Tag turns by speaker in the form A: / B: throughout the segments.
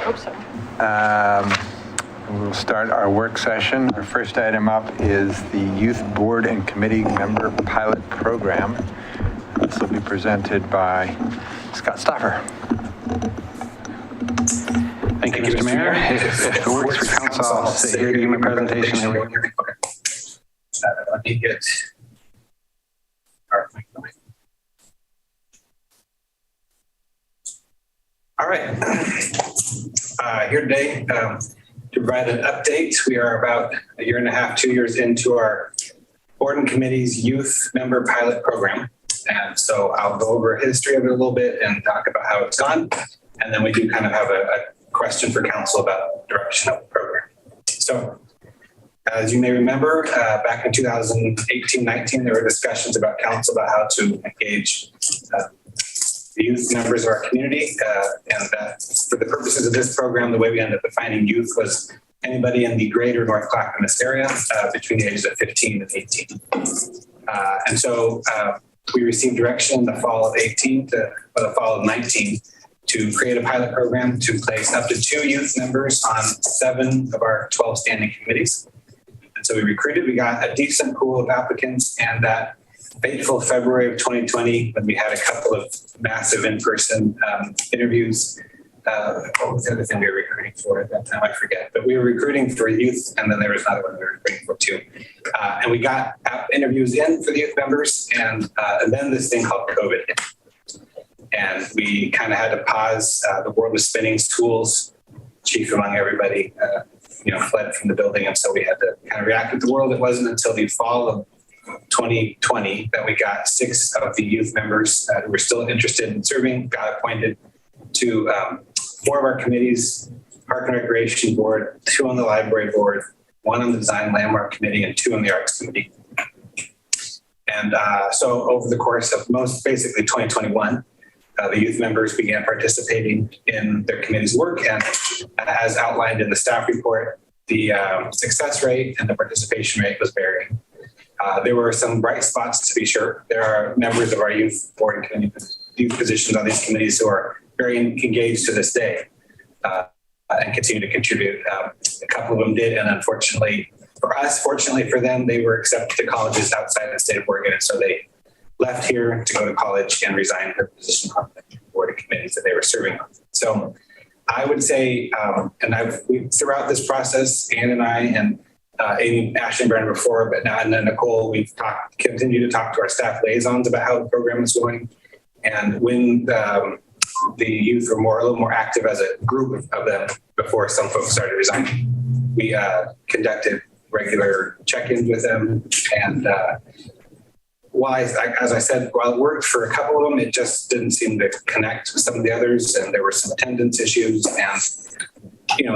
A: Hope so.
B: We'll start our work session. Our first item up is the Youth Board and Committee Member Pilot Program. This will be presented by Scott Stoffer. Thank Thank you, Mr. Mayor. If it works for council, I'll sit here to give my presentation.
A: Let me get our mic going. All right. Here today to provide an update. We are about a year and a half, 2 years into our board and committee's youth member pilot program. And so I'll go over a history of it a little bit and talk about how it's gone. And then we do kind of have a question for council about direction of the program. So as you may remember, back in 2018-19, there were discussions about council about how to engage the youth members of our community. And that for the purposes of this program, the way we ended up defining youth was anybody in the greater North Clackamas area between the ages of 15 and 18. And so we received direction in the fall of 18 to the fall of 19 to create a pilot program to place up to 2 youth members on 7 of our 12 standing committees. And so we recruited, we got a decent pool of applicants, and that fateful February of 2020, when we had a couple of massive in-person interviews. What was the other thing we were recruiting for at that time? I forget, but we were recruiting for youth, and then there was another one we were recruiting for too. And we got interviews in for the youth members, and then this thing called COVID hit. And we kind of had to pause. The world was spinning, schools, chief among everybody, fled from the building. And so we had to kind of react with the world. It wasn't until the fall of 2020 that we got 6 of the youth members who were still interested in serving, got appointed to 4 of our committees, Park and Recreation Board, 2 on the Library Board, 1 on the Design Landmark Committee, and 2 on the Arts Committee. And so over the course of basically 2021, the youth members began participating in their committee's work, and as outlined in the staff report, the success rate and the participation rate was varying. There were some bright spots, to be sure. There are members of our youth board and committee, youth positions on these committees who are very engaged to this day and continue to contribute. A couple of them did, and unfortunately for us, fortunately for them, they were accepted to colleges outside the state of Oregon, and so they left here to go to college and resign their position on the board and committees that they were serving on. So I would say, throughout this process, Ann and I and Amy, Ashley, and Brandon before, but now and then Nicole, we've continued to talk to our staff liaisons about how the program is going. And when the youth were a little more active as a group of them before some folks started resigning, we conducted regular check-ins with them. And as I said, while it worked for a couple of them, it just didn't seem to connect with some of the others, and there were some attendance issues. And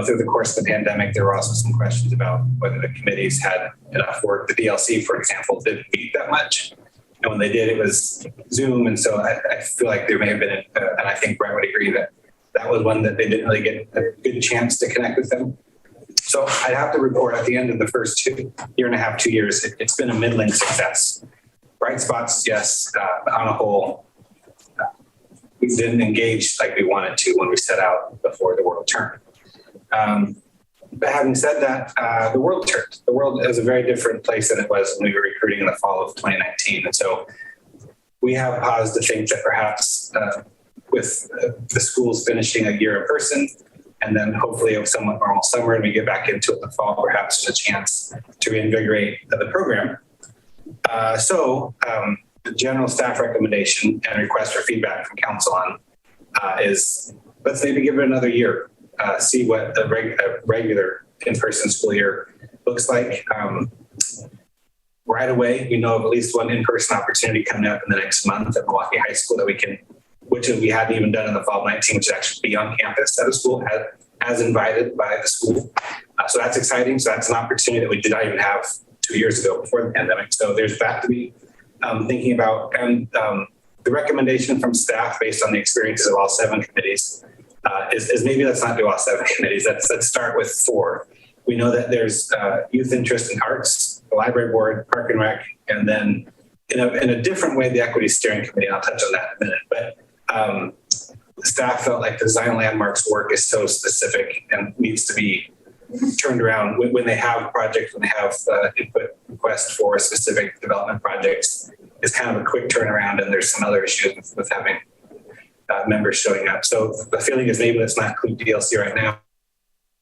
A: through the course of the pandemic, there were also some questions about whether the committees had enough work. The DLC, for example, didn't meet that much. And when they did, it was Zoom. And so I feel like there may have been, and I think Brett would agree that was one that they didn't really get a good chance to connect with them. So I'd have to report at the end of the first year and a half, 2 years, it's been a middling success. Bright spots, yes. On a whole, we didn't engage like we wanted to when we set out before the world turned. But having said that, the world turned. The world is a very different place than it was when we were recruiting in the fall of 2019. And so we have paused to think that perhaps with the schools finishing a year in person, and then hopefully a somewhat normal summer, and we get back into it in the fall, perhaps there's a chance to reinvigorate the program. So the general staff recommendation and request for feedback from council on is let's maybe give it another year. See what a regular in-person school year looks like. Right away, we know of at least one in-person opportunity coming up in the next month at Milwaukie High School that which we hadn't even done in the fall of 19, which is actually be on campus at a school as invited by the school. So that's exciting. So that's an opportunity that we did not even have 2 years ago before the pandemic. So there's that to be thinking about. And the recommendation from staff based on the experiences of all 7 committees is maybe let's not do all 7 committees. Let's start with 4. We know that there's youth interest in arts, the library board, park and rec, and then in a different way, the equity steering committee. I'll touch on that in a minute. But the staff felt like the design landmarks work is so specific and needs to be turned around when they have projects, when they have input requests for specific development projects. It's kind of a quick turnaround, and there's some other issues with having members showing up. So the feeling is maybe let's not include DLC right now,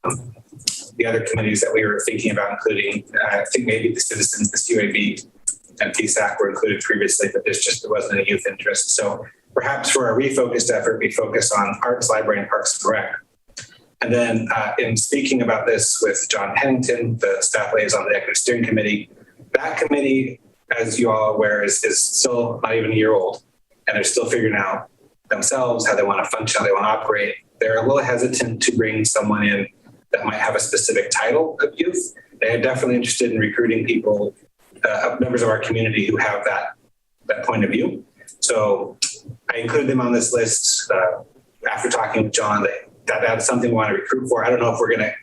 A: The other committees that we were thinking about including, I think maybe the Citizens, the CUAB, and PSAC were included previously, but there wasn't any youth interest. So perhaps for a refocused effort, we focus on Arts, Library, and Parks and Rec. And then in speaking about this with John Pennington, the staff liaison on the Executive Steering Committee, that committee, as you all are aware, is still not even a year old. And they're still figuring out themselves how they want to function, how they want to operate. They're a little hesitant to bring someone in that might have a specific title of youth. They are definitely interested in recruiting people, members of our community who have that point of view. So I included them on this list after talking with John. That's something we want to recruit for. I don't know if we're going to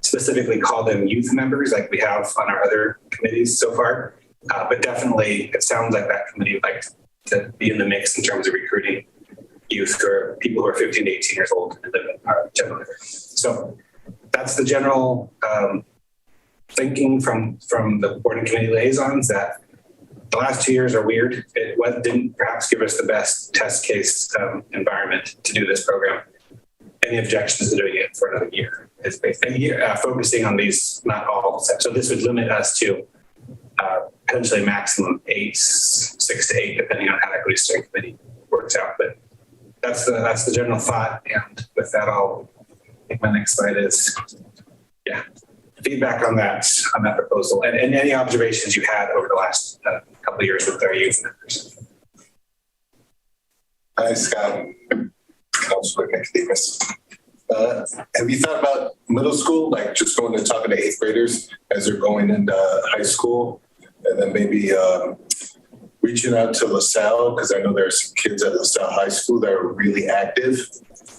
A: specifically call them youth members like we have on our other committees so far, but definitely it sounds like that committee would like to be in the mix in terms of recruiting youth or people who are 15 to 18 years old and live in our general area. So that's the general thinking from the board and committee liaisons, that the last 2 years are weird. It didn't perhaps give us the best test case environment to do this program. Any objections to doing it for another year is basically focusing on these, not all. So this would limit us to potentially maximum 6 to 8, depending on how Equity Steering Committee works out. But that's the general thought. And with that, I think my next slide is, feedback on that proposal and any observations you had over the last couple of years with our youth members.
C: Hi, Scott. Councilor Nicodemus. Have you thought about middle school, like just going and talking to 8th graders as they're going into high school, and then maybe reaching out to LaSalle, because I know there's some kids at LaSalle High School that are really active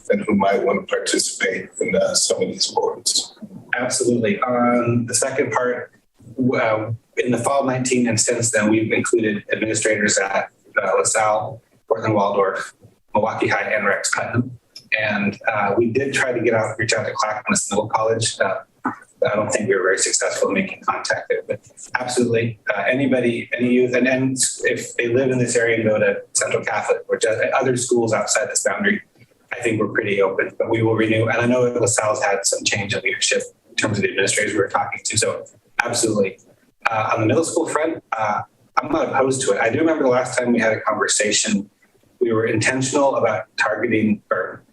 C: and who might want to participate in some of these boards?
A: Absolutely. On the second part, in the fall of 19 and since then, we've included administrators at LaSalle, Portland Waldorf, Milwaukie High, and Rex Putnam. And we did try to reach out to Clackamas Middle College. I don't think we were very successful in making contact there, but absolutely. Anybody, any youth, and if they live in this area and go to Central Catholic or other schools outside this boundary, I think we're pretty open, but we will renew. And I know LaSalle's had some change in leadership in terms of the administrators we were talking to. So absolutely. On the middle school front, I'm not opposed to it. I do remember the last time we had a conversation, we were intentional about targeting or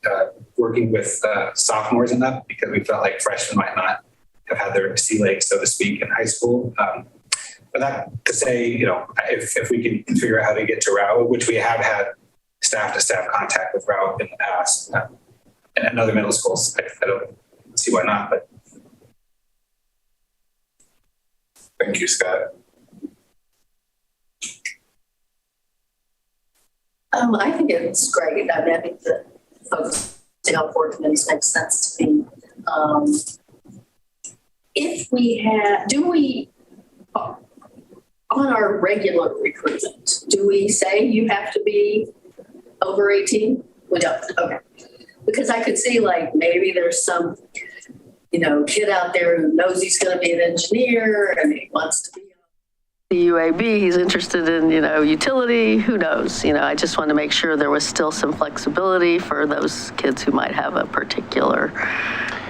A: working with sophomores and up, because we felt like freshmen might not have had their sea legs, so to speak, in high school. But that to say, if we can figure out how to get to RAU, which we have had staff-to-staff contact with RAU in the past, and other middle schools, I don't see why not. But
C: thank you, Scott.
D: I think it's great. I mean, I think the focusing on board committees makes sense to me. On our regular recruitment, do we say you have to be over 18? We don't. Okay. Because I could see like maybe there's some, kid out there who knows he's going to be an engineer and he wants to be the UAB, he's interested in, utility, who knows? I just want to make sure there was still some flexibility for those kids who might have a particular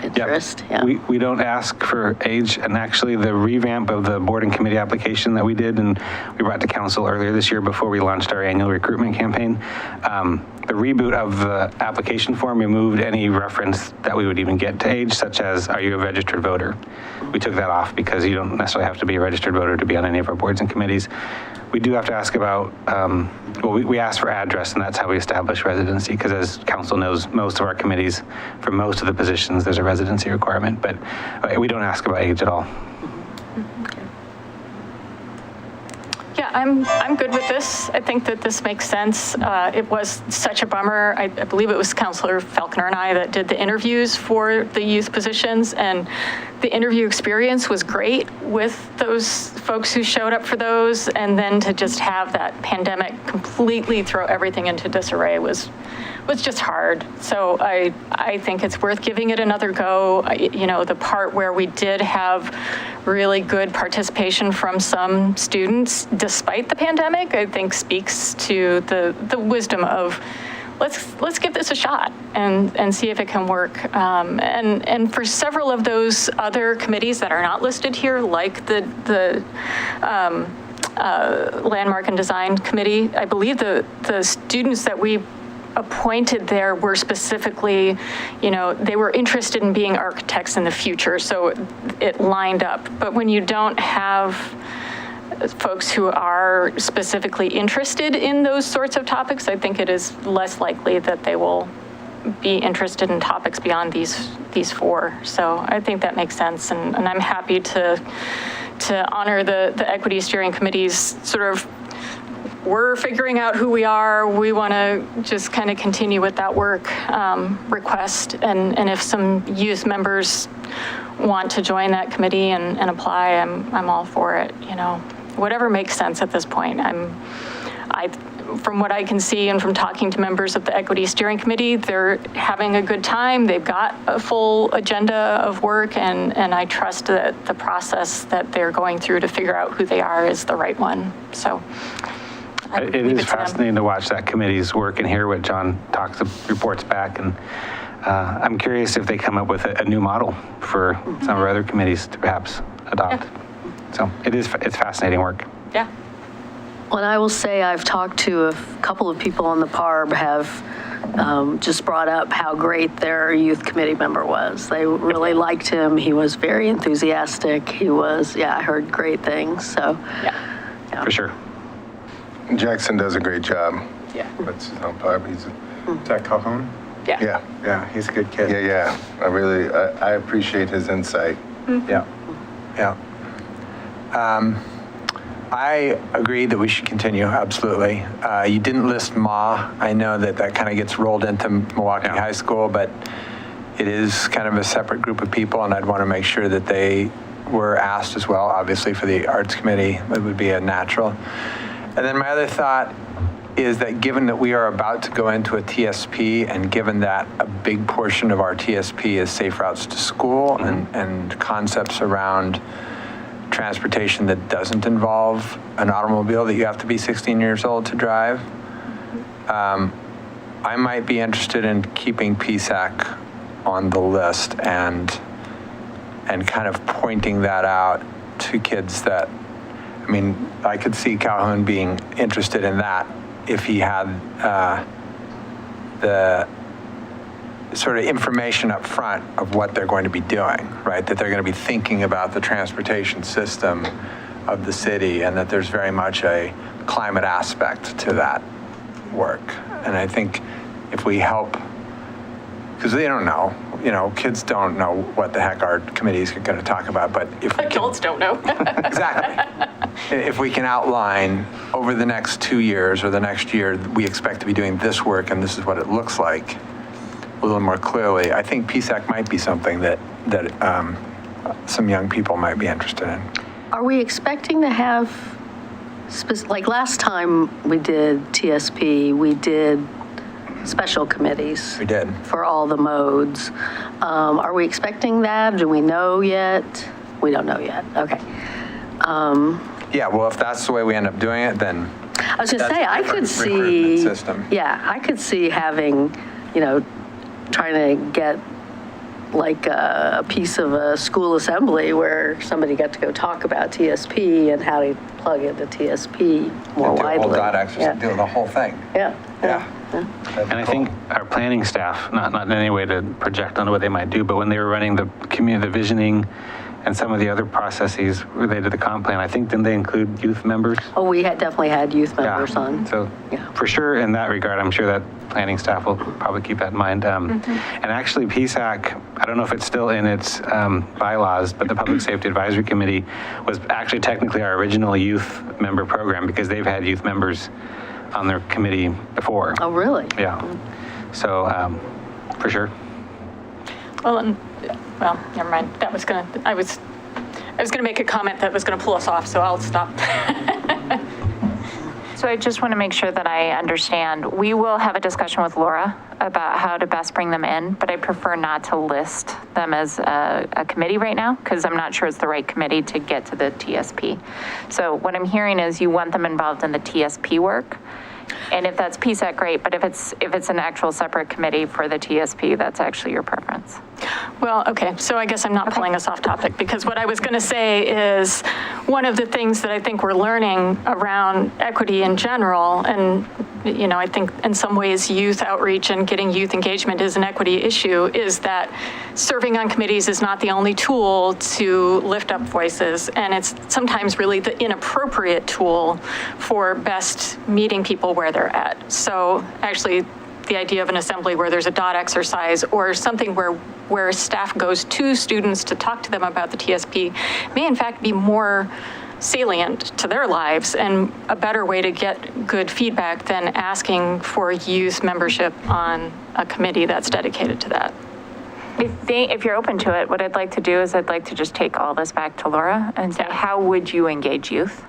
D: interest.
E: Yeah. We don't ask for age, and actually the revamp of the board and committee application that we did and we brought to council earlier this year before we launched our annual recruitment campaign, the reboot of the application form removed any reference that we would even get to age, such as, are you a registered voter? We took that off because you don't necessarily have to be a registered voter to be on any of our boards and committees. We do have to ask about, we ask for address, and that's how we establish residency, because as council knows, most of our committees, for most of the positions, there's a residency requirement, but we don't ask about age at all.
F: Yeah, I'm good with this. I think that this makes sense. It was such a bummer. I believe it was Councilor Falconer and I that did the interviews for the youth positions, and the interview experience was great with those folks who showed up for those, and then to just have that pandemic completely throw everything into disarray was just hard. So I think it's worth giving it another go. The part where we did have really good participation from some students despite the pandemic, I think speaks to the wisdom of let's give this a shot and see if it can work. And for several of those other committees that are not listed here, like the Landmark and Design Committee, I believe the students that we appointed there were specifically, they were interested in being architects in the future, so it lined up. But when you don't have folks who are specifically interested in those sorts of topics, I think it is less likely that they will be interested in topics beyond these four. So I think that makes sense, and I'm happy to honor the Equity Steering Committee's sort of, we're figuring out who we are. We want to just kind of continue with that work request. And if some youth members want to join that committee and apply, I'm all for it. Whatever makes sense at this point. From what I can see and from talking to members of the Equity Steering Committee, they're having a good time. They've got a full agenda of work, and I trust that the process that they're going through to figure out who they are is the right one. So.
E: It is fascinating to watch that committee's work and hear what John reports back. And I'm curious if they come up with a new model for some of our other committees to perhaps adopt. Yeah. So it's fascinating work.
F: Yeah.
G: Well, and I will say I've talked to a couple of people on the PARB have just brought up how great their youth committee member was. They really liked him. He was very enthusiastic. I heard great things. So, yeah.
E: For sure.
C: Jackson does a great job.
F: Yeah.
C: That's on PARB. He's
B: Is that Calhoun?
F: Yeah.
B: Yeah, he's a good kid.
C: yeah. I appreciate his insight.
B: Yeah. I agree that we should continue, absolutely. You didn't list MA. I know that kind of gets rolled into Milwaukie High School, but it is kind of a separate group of people, and I'd want to make sure that they were asked as well. Obviously, for the Arts Committee, it would be a natural. And then my other thought is that given that we are about to go into a TSP, and given that a big portion of our TSP is safe routes to school and concepts around transportation that doesn't involve an automobile that you have to be 16 years old to drive, I might be interested in keeping PSAC on the list and kind of pointing that out to kids that, I could see Calhoun being interested in that if he had the sort of information up front of what they're going to be doing, right? That they're going to be thinking about the transportation system of the city, and that there's very much a climate aspect to that work. And I think if we help, because they don't know, kids don't know what the heck our committees are going to talk about, but if
F: adults don't know.
B: Exactly. If we can outline over the next 2 years or the next year, we expect to be doing this work and this is what it looks like a little more clearly, I think PSAC might be something that some young people might be interested in.
G: Are we expecting to have, like last time we did TSP, we did special committees.
B: We did.
G: For all the modes. Are we expecting that? Do we know yet? We don't know yet. Okay.
B: Yeah, well, if that's the way we end up doing it, then
G: I was going to say, I could see,
B: recruitment system.
G: Yeah, I could see having, trying to get like a piece of a school assembly where somebody got to go talk about TSP and how to plug into TSP more widely.
B: Do a whole dot exercise, do the whole thing.
G: Yeah.
E: And I think our planning staff, not in any way to project on what they might do, but when they were running the community, the visioning, and some of the other processes related to the comp plan, I think, didn't they include youth members?
G: Oh, we definitely had youth members on.
E: So for sure, in that regard, I'm sure that planning staff will probably keep that in mind. And actually, PSAC, I don't know if it's still in its bylaws, but the Public Safety Advisory Committee was actually technically our original youth member program because they've had youth members on their committee before.
G: Oh, really?
E: Yeah. So for sure.
F: Well, never mind. I was gonna make a comment that was gonna pull us off, so I'll stop.
H: So I just want to make sure that I understand. We will have a discussion with Laura about how to best bring them in, but I prefer not to list them as a committee right now because I'm not sure it's the right committee to get to the TSP. So what I'm hearing is you want them involved in the TSP work And if that's PSEC, great, but if it's an actual separate committee for the TSP, that's actually your preference.
F: Well, okay, so I guess I'm not pulling us off topic, because what I was going to say is one of the things that I think we're learning around equity in general, and I think in some ways youth outreach and getting youth engagement is an equity issue, is that serving on committees is not the only tool to lift up voices, and it's sometimes really the inappropriate tool for best meeting people where they're at. So actually, the idea of an assembly where there's a dot exercise or something where staff goes to students to talk to them about the TSP may in fact be more salient to their lives and a better way to get good feedback than asking for youth membership on a committee that's dedicated to that.
H: If you're open to it, what I'd like to do is I'd like to just take all this back to Laura and say, how would you engage youth?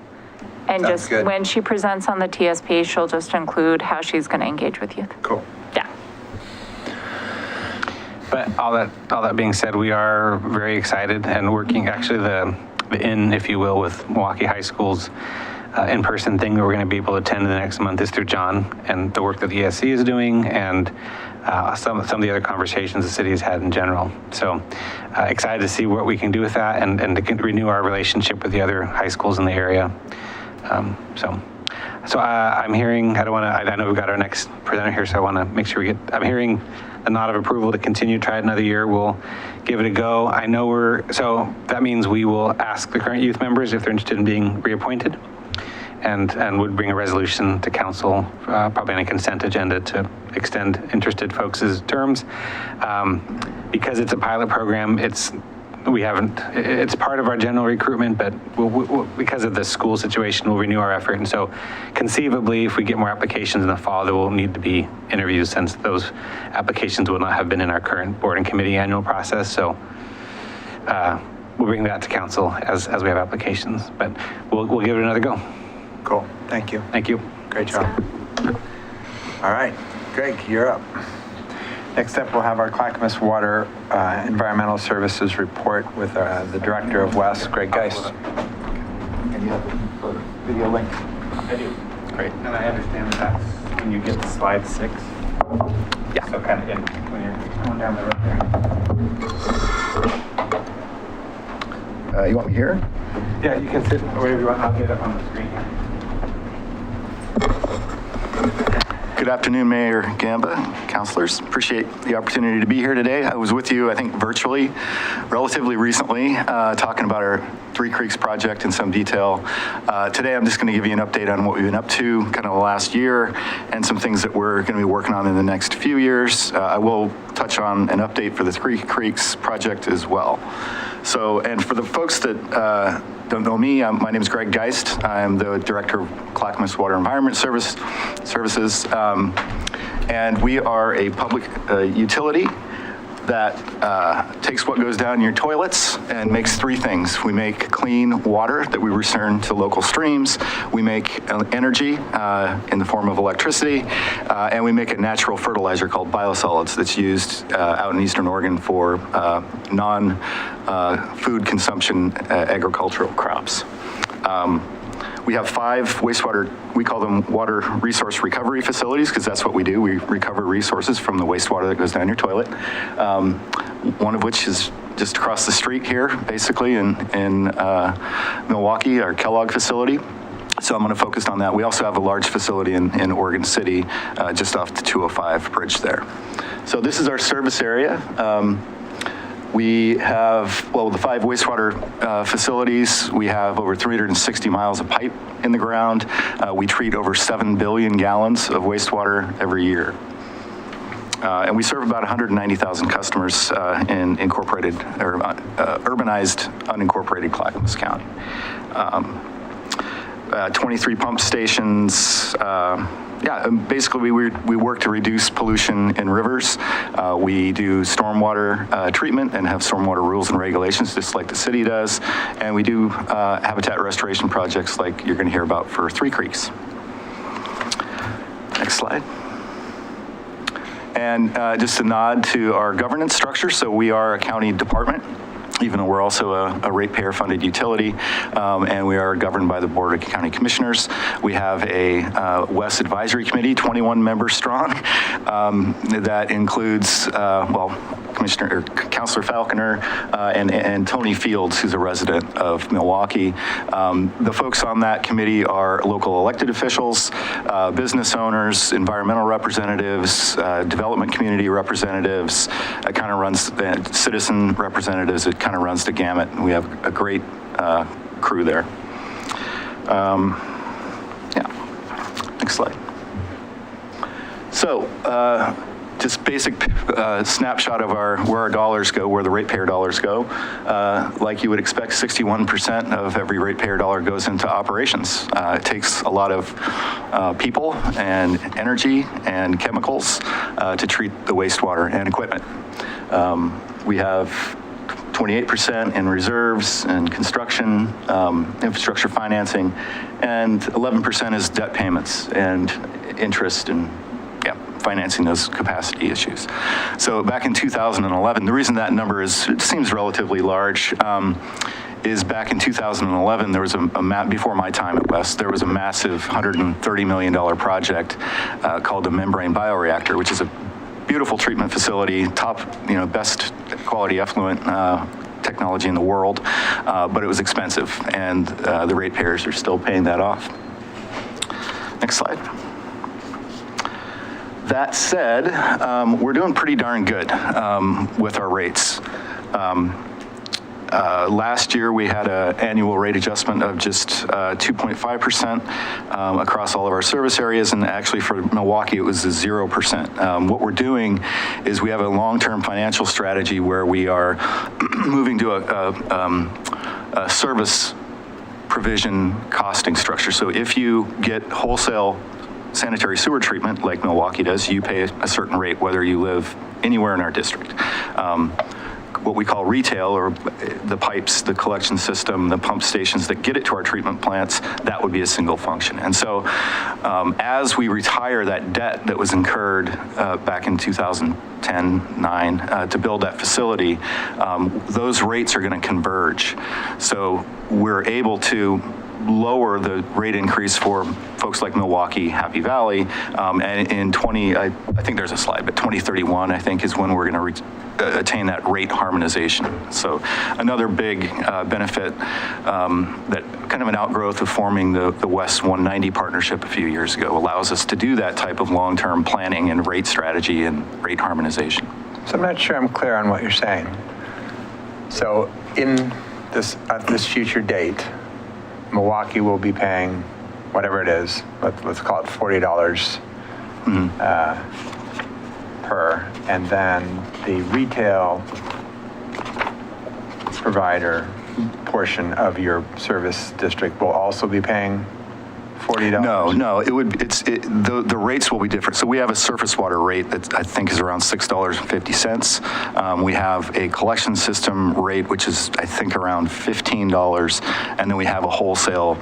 H: And
B: Sounds
H: just
B: good.
H: when she presents on the TSP, she'll just include how she's going to engage with youth.
B: Cool.
F: Yeah.
E: But all that being said, we are very excited and working, actually the in, if you will, with Milwaukie High School's in-person thing that we're going to be able to attend the next month is through John and the work that the ESC is doing and some of the other conversations the city has had in general. So excited to see what we can do with that and to renew our relationship with the other high schools in the area. So I'm hearing, I know we've got our next presenter here, so I want to make sure I'm hearing a nod of approval to continue, try it another year. We'll give it a go. I know so that means we will ask the current youth members if they're interested in being reappointed and would bring a resolution to council, probably on a consent agenda to extend interested folks' terms. Because it's a pilot program, it's part of our general recruitment, but because of the school situation, we'll renew our effort. And so conceivably, if we get more applications in the fall, there will need to be interviews since those applications will not have been in our current board and committee annual process. So we'll bring that to council as we have applications, but we'll give it another go.
B: Cool. Thank you.
E: Thank you.
B: Great job. All right. Greg, you're up. Next up, we'll have our Clackamas Water Environmental Services report with the Director of WES, Greg Geist.
E: And you have the video link? I do. Great. And I understand that's when you get to slide 6. Yeah. So kind of when you're going down the road there.
I: You want me here?
E: Yeah, you can sit wherever you want. I'll get up on the screen.
I: Good afternoon, Mayor Gamba, councilors. Appreciate the opportunity to be here today. I was with you, I think, virtually, relatively recently, talking about our Three Creeks project in some detail. Today, I'm just going to give you an update on what we've been up to kind of the last year and some things that we're going to be working on in the next few years. I will touch on an update for the Three Creeks project as well. So, and for the folks that don't know me, my name is Greg Geist. I'm the Director of Clackamas Water Environment Services, and we are a public utility that takes what goes down your toilets and makes three things. We make clean water that we return to local streams, we make energy in the form of electricity, and we make a natural fertilizer called biosolids that's used out in Eastern Oregon for non-food consumption agricultural crops. We have 5 wastewater, we call them water resource recovery facilities because that's what we do. We recover resources from the wastewater that goes down your toilet. One of which is just across the street here, basically in Milwaukie, our Kellogg facility. So I'm going to focus on that. We also have a large facility in Oregon City, just off the 205 bridge there. So this is our service area. We have, well, the 5 wastewater facilities. We have over 360 miles of pipe in the ground. We treat over 7 billion gallons of wastewater every year. And we serve about 190,000 customers in incorporated or urbanized, unincorporated Clackamas County. 23 pump stations. Yeah, basically we work to reduce pollution in rivers. We do stormwater treatment and have stormwater rules and regulations just like the city does. And we do habitat restoration projects like you're going to hear about for Three Creeks. Next slide. And just a nod to our governance structure. So we are a county department. even though we're also a ratepayer-funded utility, and we are governed by the Board of County Commissioners. We have a West Advisory Committee, 21 members strong, that includes, Councilor Falconer and Tony Fields, who's a resident of Milwaukie. The folks on that committee are local elected officials, business owners, environmental representatives, development community representatives. It kind of runs, citizen representatives. It kind of runs the gamut. We have a great crew there. Yeah. Next slide. So, just basic snapshot of where our dollars go, where the ratepayer dollars go. Like you would expect, 61% of every ratepayer dollar goes into operations. It takes a lot of people and energy and chemicals to treat the wastewater and equipment. We have 28% in reserves and construction, infrastructure financing, and 11% is debt payments and interest and financing those capacity issues. So back in 2011, the reason that number seems relatively large is back in 2011, there was before my time at West, there was a massive $130 million project called the membrane bioreactor, which is a beautiful treatment facility, top, best quality effluent technology in the world, but it was expensive, and the ratepayers are still paying that off. Next slide. That said, we're doing pretty darn good with our rates. Last year, we had an annual rate adjustment of just 2.5% across all of our service areas, and actually for Milwaukie, it was 0%. What we're doing is we have a long-term financial strategy where we are moving to a service provision costing structure. So if you get wholesale sanitary sewer treatment, like Milwaukie does, you pay a certain rate whether you live anywhere in our district. What we call retail, or the pipes, the collection system, the pump stations that get it to our treatment plants, that would be a single function. And so as we retire that debt that was incurred back in 2010-9 to build that facility, those rates are going to converge. So we're able to lower the rate increase for folks like Milwaukie, Happy Valley, and in I think there's a slide, but 2031, I think, is when we're going to attain that rate harmonization. So another big benefit, that kind of an outgrowth of forming the West 190 partnership a few years ago, allows us to do that type of long-term planning and rate strategy and rate harmonization.
B: So I'm not sure I'm clear on what you're saying. So in this, at this future date, Milwaukie will be paying whatever it is, let's call it $40 per, and then the retail provider portion of your service district will also be paying $40?
I: No, the rates will be different. So we have a surface water rate that I think is around $6.50. We have a collection system rate, which is I think around $15, and then we have a wholesale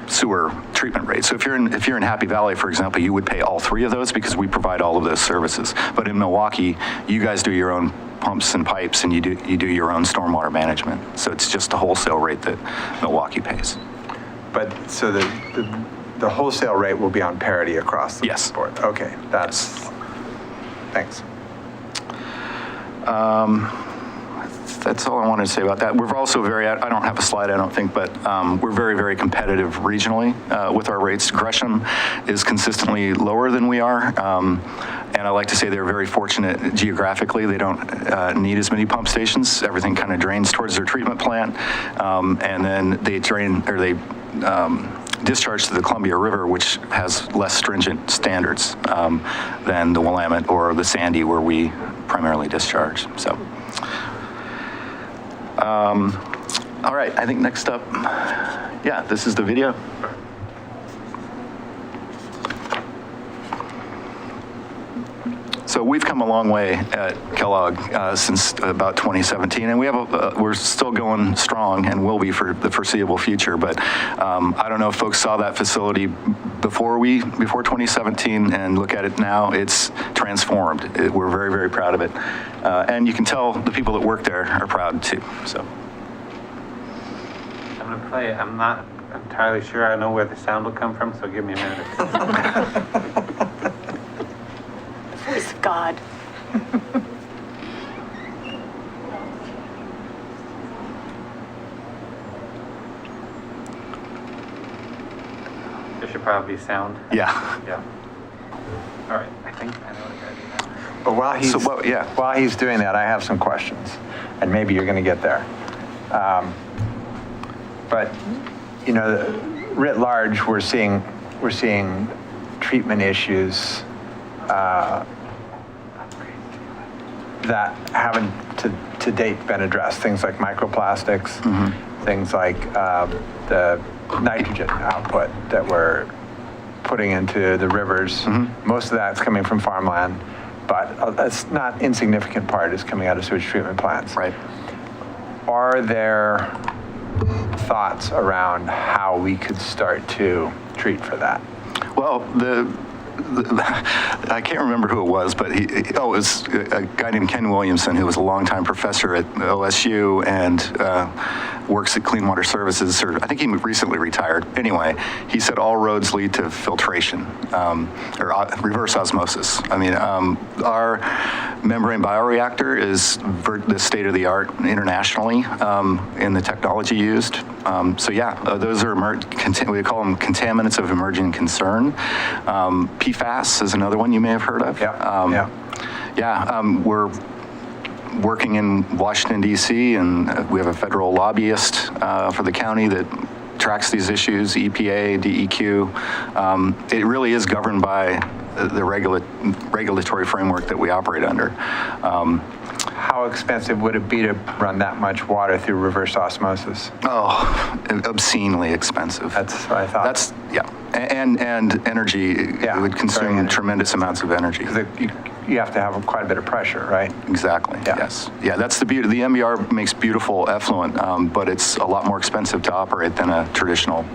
I: sewer treatment rate. So if you're in Happy Valley, for example, you would pay all three of those because we provide all of those services. But in Milwaukie, you guys do your own pumps and pipes, and you do your own stormwater management. So it's just a wholesale rate that Milwaukie pays.
B: But so the wholesale rate will be on parity across the board. Okay, thanks.
I: That's all I wanted to say about that. We're also I don't have a slide, I don't think, but we're very, very competitive regionally with our rates. Gresham is consistently lower than we are. And I like to say they're very fortunate geographically. They don't need as many pump stations. Everything kind of drains towards their treatment plant. And then they discharge to the Columbia River, which has less stringent standards than the Willamette or the Sandy, where we primarily discharge. So. All right, I think next up, this is the video. So we've come a long way at Kellogg since about 2017, and we're still going strong and will be for the foreseeable future. But I don't know if folks saw that facility before 2017 and look at it now. It's transformed. We're very, very proud of it. And you can tell the people that work there are proud too. So
E: I'm going to play it. I'm not entirely sure I know where the sound will come from, so give me a minute.
F: Voice of God.
E: There should probably be sound.
I: yeah.
E: Yeah. All right. I think I know what I gotta do now.
B: But
I: yeah.
B: while he's doing that, I have some questions, and maybe you're going to get there. But you know, writ large, we're seeing treatment issues that haven't to date been addressed. Things like microplastics, things like the nitrogen output that we're putting into the rivers. Most of that's coming from farmland, but a not insignificant part is coming out of sewage treatment plants.
I: Right.
B: Are there thoughts around how we could start to treat for that?
I: Well, I can't remember who it was, but it was a guy named Ken Williamson, who was a longtime professor at OSU and works at Clean Water Services, or I think he recently retired. Anyway, he said all roads lead to filtration, or reverse osmosis. I mean, our membrane bioreactor is the state of the art internationally in the technology used. So yeah, those are we call them contaminants of emerging concern. PFAS is another one you may have heard of. We're working in Washington, D.C., and we have a federal lobbyist for the county that tracks these issues, EPA, DEQ. It really is governed by the regulatory framework that we operate under.
B: How expensive would it be to run that much water through reverse osmosis?
I: Oh, obscenely expensive.
B: That's what I thought.
I: And energy. It would consume tremendous amounts of energy.
B: You have to have quite a bit of pressure, right?
I: Exactly.
B: Yeah.
I: Yes. Yeah, that's the beauty. The MBR makes beautiful effluent, but it's a lot more expensive to operate than a traditional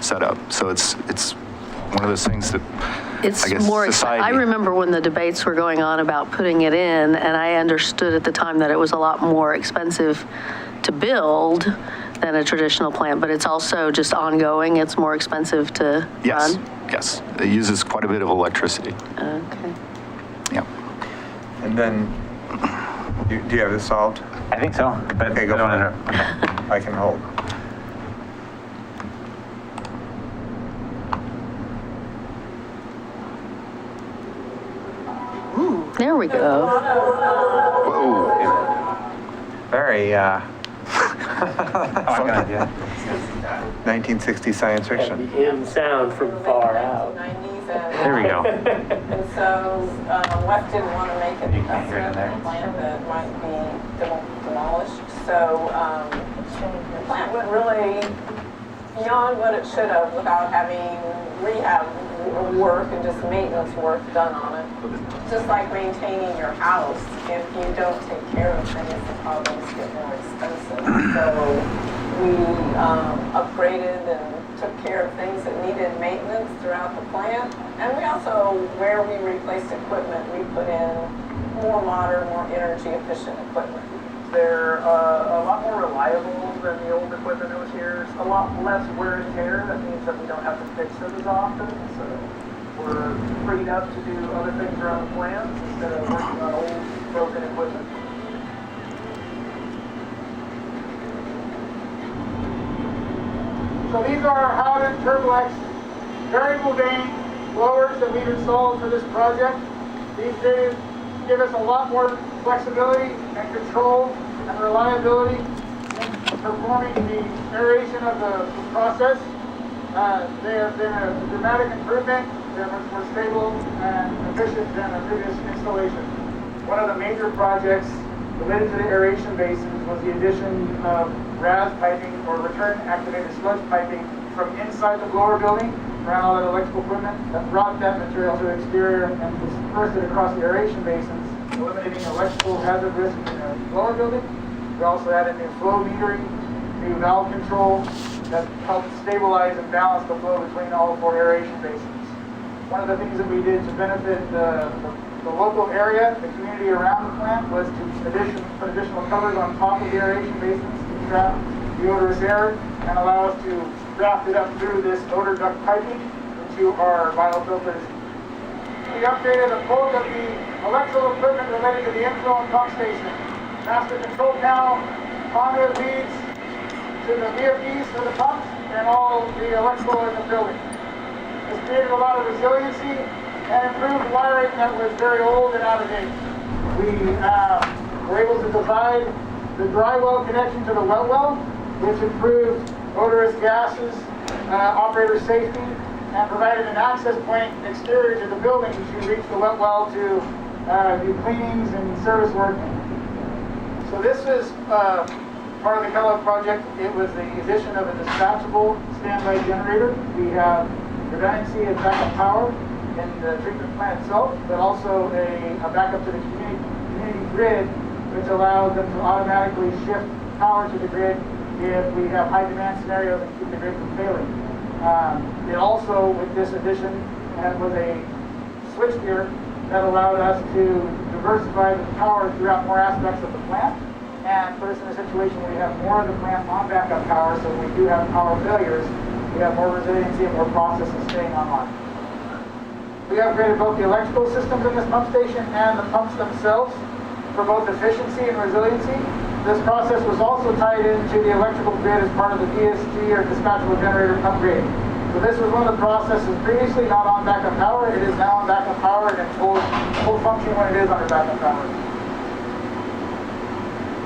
I: setup. So it's one of those things that
G: It's more, I remember when the debates were going on about putting it in, and I understood at the time that it was a lot more expensive to build than a traditional plant, but it's also just ongoing. It's more expensive to run.
I: Yes. It uses quite a bit of electricity.
G: Okay.
I: Yeah.
B: And then, do you have this solved?
E: I think so. But
B: Okay, go for it. I can hold.
G: There we go.
I: Whoa.
B: Very
E: I got an idea.
B: 1960 science fiction.
J: In sound from far out.
E: There we go.
K: And so West didn't want to make it
E: You can't hear it in there.
K: a plant that might be demolished. So the plant went really beyond what it should have without having rehab work and just maintenance work done on it. Just like maintaining your house, if you don't take care of things, the problems get more expensive. So we upgraded and took care of things that needed maintenance throughout the plant. And we also, where we replaced equipment, we put in more modern, more energy efficient equipment.
J: They're a lot more reliable than the old equipment that was here. A lot less wear and tear. That means that we don't have to fix them as often. So we're freed up to do other things around the plant instead of working on old, broken equipment. So these are our Howden Turblex variable vane blowers that we've installed for this project. These days give us a lot more flexibility and control and reliability in performing the aeration of the process. They have been a dramatic improvement. They're much more stable and efficient than a previous installation. One of the major projects related to the aeration basins was the addition of RAS piping, or return activated sludge piping, from inside the blower building around all that electrical equipment that brought that material to the exterior and dispersed it across the aeration basins, eliminating electrical hazard risk in the lower building. We also added new flow metering, new valve control that helped stabilize and balance the flow between all 4 aeration basins. One of the things that we did to benefit the local area, the community around the plant, was to put additional covers on top of the aeration basins to trap the odorous air and allow us to draft it up through this odor duct piping into our biofilters. We upgraded the bulk of the electrical equipment related to the inflow and pump station. Master control panel, conduit leads to the VFDs for the pumps and all the electrical in the building. This created a lot of resiliency and improved wiring that was very old and out of date. We were able to divide the dry well connection to the wet well, which improved odorous gases, operator safety, and provided an access point exterior to the building to reach the wet well to do cleanings and service work. So this is part of the Kellogg project. It was the addition of a dispatchable standby generator. We have redundancy and backup power in the treatment plant itself, but also a backup to the community grid, which allows them to automatically shift power to the grid if we have high demand scenarios and keep the grid from failing. It also, with this addition, was a switchgear that allowed us to diversify the power throughout more aspects of the plant and put us in a situation where we have more of the plant on backup power, so when we do have power failures, we have more resiliency and more processes staying online. We upgraded both the electrical systems in this pump station and the pumps themselves for both efficiency and resiliency. This process was also tied into the electrical grid as part of the DSG or dispatchable generator upgrade. So this was one of the processes previously not on backup power. It is now on backup power and it's full function when it is under backup power.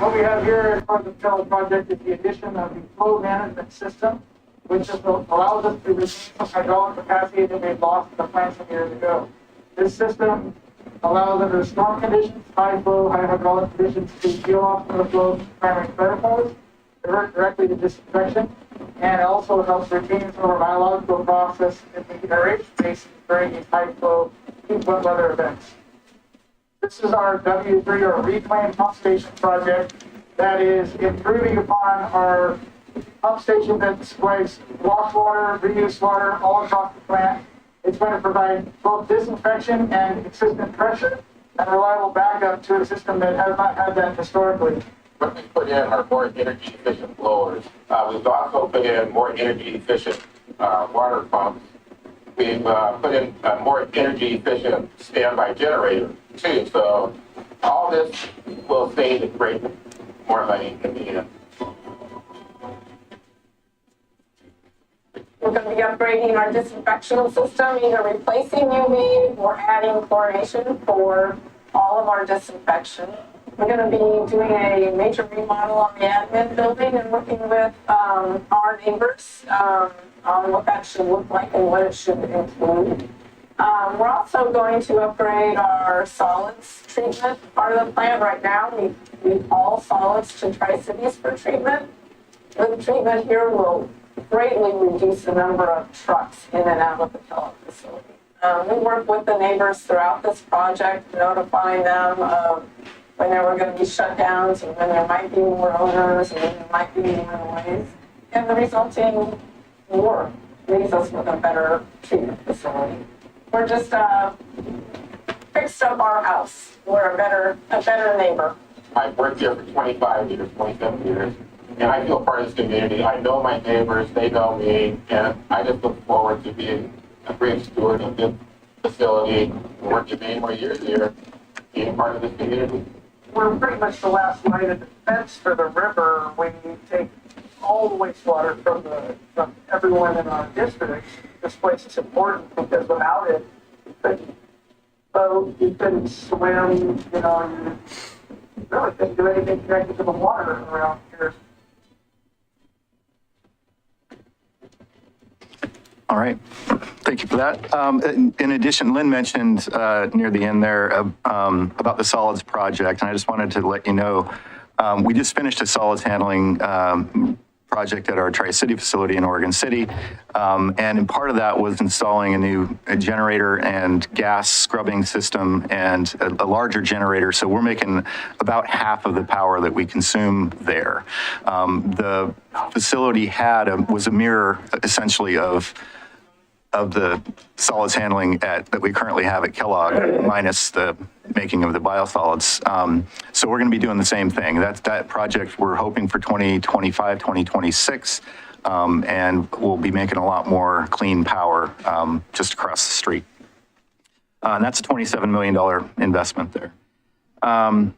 J: What we have here as part of the Kellogg project is the addition of the flow management system, which just allows us to retain some hydraulic capacity that we had lost in the plant some years ago. This system allows under storm conditions, high flow, high hydraulic conditions, to peel off some of the flow from primary clarifiers, divert directly to disinfection, and it also helps retain some of our biological process in the aeration basins during these high flow, heat wet weather events. This is our W3 or reclaim pump station project that is improving upon our pump station that displays wash water, reuse water all across the plant. It's going to provide both disinfection and consistent pressure and reliable backup to a system that has not had that historically.
L: What we put in are more energy efficient blowers. We've also put in more energy efficient water pumps. We've put in a more energy efficient standby generator too. So all this will save the great more money in the end.
K: We're going to be upgrading our disinfection system, either replacing UV or adding chlorination for all of our disinfection. We're going to be doing a major remodel on the admin building and working with our neighbors on what that should look like and what it should include. We're also going to upgrade our solids treatment part of the plant. Right now, we haul solids to Tri-Cities for treatment. With treatment here, we'll greatly reduce the number of trucks in and out of the Kellogg facility. We work with the neighbors throughout this project, notifying them of when there were going to be shutdowns and when there might be more odors and when there might be more noise. And the resulting work leaves us with a better treatment facility. We're just fixed up our house. We're a better neighbor.
L: I've worked here for 25 years, 27 years. And I feel part of this community. I know my neighbors, they know me, and I just look forward to being a great steward of this facility, working many more years here, being part of this community.
J: We're pretty much the last line of defense for the river when you take all the wastewater from everyone in our district. This place is important because without it, you couldn't boat, you couldn't swim, you really couldn't do anything connected to the water around here.
I: All right, thank you for that. In addition, Lynn mentioned near the end there about the solids project, and I just wanted to let you know, we just finished a solids handling project at our Tri-City facility in Oregon City. And part of that was installing a generator and gas scrubbing system and a larger generator. So we're making about half of the power that we consume there. The facility was a mirror essentially of the solids handling that we currently have at Kellogg, minus the making of the biosolids. So we're going to be doing the same thing. That project we're hoping for 2025, 2026, and we'll be making a lot more clean power just across the street. And that's a $27 million investment there. The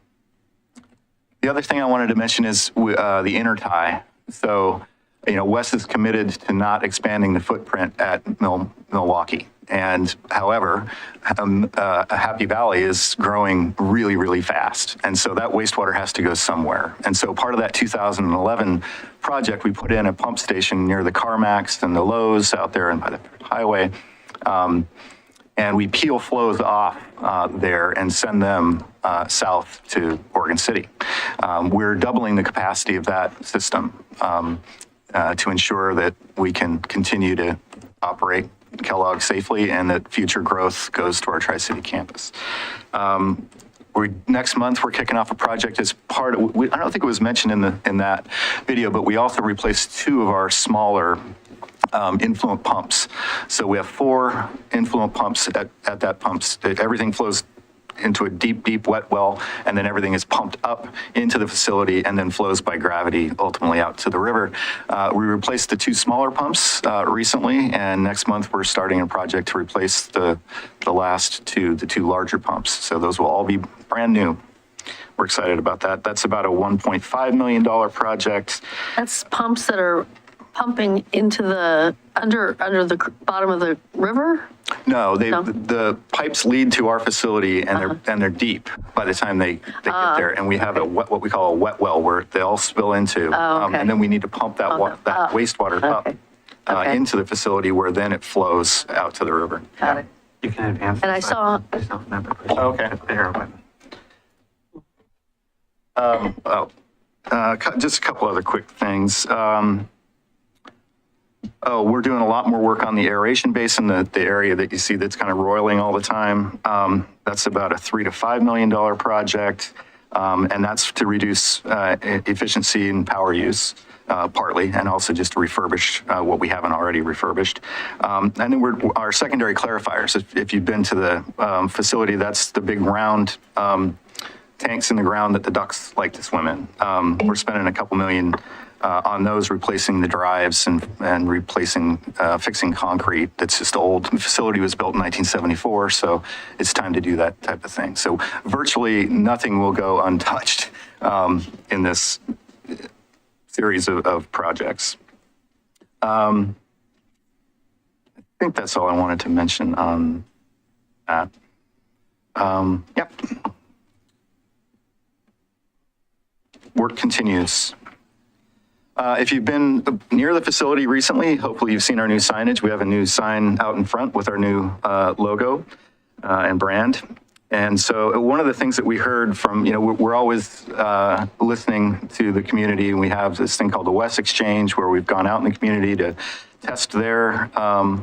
I: other thing I wanted to mention is the intertie. So, Wes is committed to not expanding the footprint at Milwaukie. And however, Happy Valley is growing really, really fast. And so that wastewater has to go somewhere. And so part of that 2011 project, we put in a pump station near the CarMax and the Lowe's out there and by the highway. And we peel flows off there and send them south to Oregon City. We're doubling the capacity of that system to ensure that we can continue to operate Kellogg safely and that future growth goes to our Tri-City campus. Next month, we're kicking off a project as part of, I don't think it was mentioned in that video, but we also replaced 2 of our smaller influent pumps. So we have 4 influent pumps at that pumps. Everything flows into a deep, deep wet well, and then everything is pumped up into the facility and then flows by gravity ultimately out to the river. We replaced the 2 smaller pumps recently, and next month we're starting a project to replace the last 2, the 2 larger pumps. So those will all be brand new. We're excited about that. That's about a $1.5 million project.
G: That's pumps that are pumping into the under the bottom of the river?
I: No, the pipes lead to our facility and they're deep by the time they get there. And we have what we call a wet well where they all spill into. And then we need to pump that wastewater up into the facility where then it flows out to the river.
G: Got it.
B: You can advance.
G: And I saw.
I: Okay. Just a couple other quick things. We're doing a lot more work on the aeration basin, the area that you see that's kind of roiling all the time. That's about a $3 to $5 million project, and that's to reduce efficiency and power use, partly, and also just to refurbish what we haven't already refurbished. And then our secondary clarifiers. If you've been to the facility, that's the big round tanks in the ground that the ducks like to swim in. We're spending a couple million on those, replacing the drives and replacing, fixing concrete that's just old. The facility was built in 1974, so it's time to do that type of thing. So virtually nothing will go untouched in this series of projects. I think that's all I wanted to mention on that. Yep. Work continues. If you've been near the facility recently, hopefully you've seen our new signage. We have a new sign out in front with our new logo and brand. And so one of the things that we heard from, we're always listening to the community, and we have this thing called the West Exchange where we've gone out in the community to test their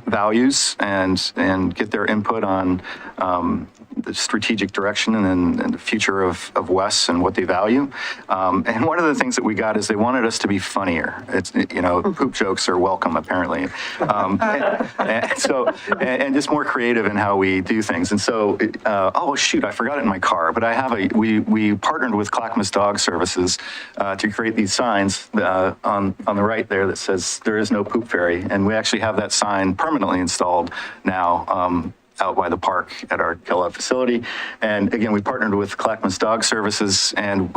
I: values and get their input on the strategic direction and the future of Wes and what they value. And one of the things that we got is they wanted us to be funnier. It's, poop jokes are welcome, apparently. And just more creative in how we do things. And so, oh shoot, I forgot it in my car, but I have we partnered with Clackamas Dog Services to create these signs on the right there that says there is no poop fairy. And we actually have that sign permanently installed now out by the park at our Kellogg facility. And again, we partnered with Clackamas Dog Services and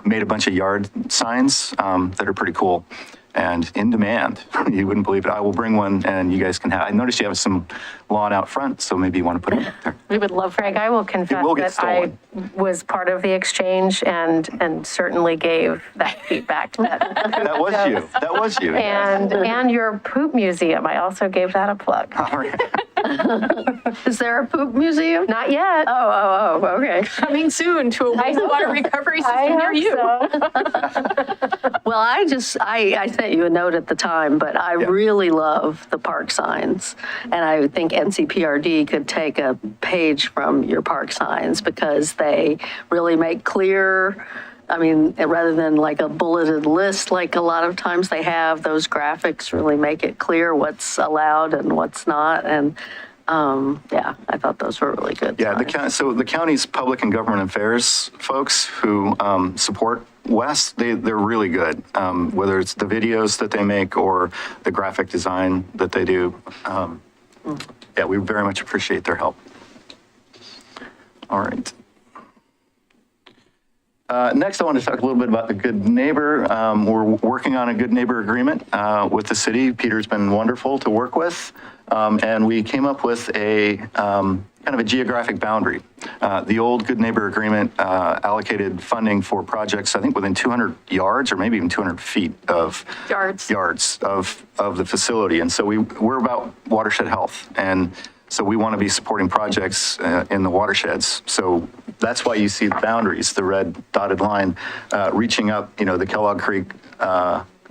I: made a bunch of yard signs that are pretty cool and in demand. You wouldn't believe it. I will bring one and you guys can have, I noticed you have some lawn out front, so maybe you want to put it up there.
M: We would love, Greg, I will confess that I was part of the exchange and certainly gave that feedback to that.
I: That was you.
M: And your poop museum, I also gave that a plug.
I: All right.
G: Is there a poop museum?
M: Not yet.
G: Oh, okay.
F: Coming soon to a wastewater recovery system near you.
M: So.
G: Well, I sent you a note at the time, but I really love the park signs. And I think NCPRD could take a page from your park signs because they really make clear, I mean, rather than like a bulleted list, like a lot of times they have, those graphics really make it clear what's allowed and what's not. And I thought those were really good.
I: Yeah, so the county's public and government affairs folks who support WES, they're really good, whether it's the videos that they make or the graphic design that they do. We very much appreciate their help. All right. Next, I want to talk a little bit about the Good Neighbor. We're working on a Good Neighbor agreement with the city. Peter's been wonderful to work with. And we came up with a kind of a geographic boundary. The old Good Neighbor agreement allocated funding for projects, I think within 200 yards or maybe even 200 feet of yards of the facility. And so we're about watershed health. And so we want to be supporting projects in the watersheds. So that's why you see the boundaries, the red dotted line, reaching up, the Kellogg Creek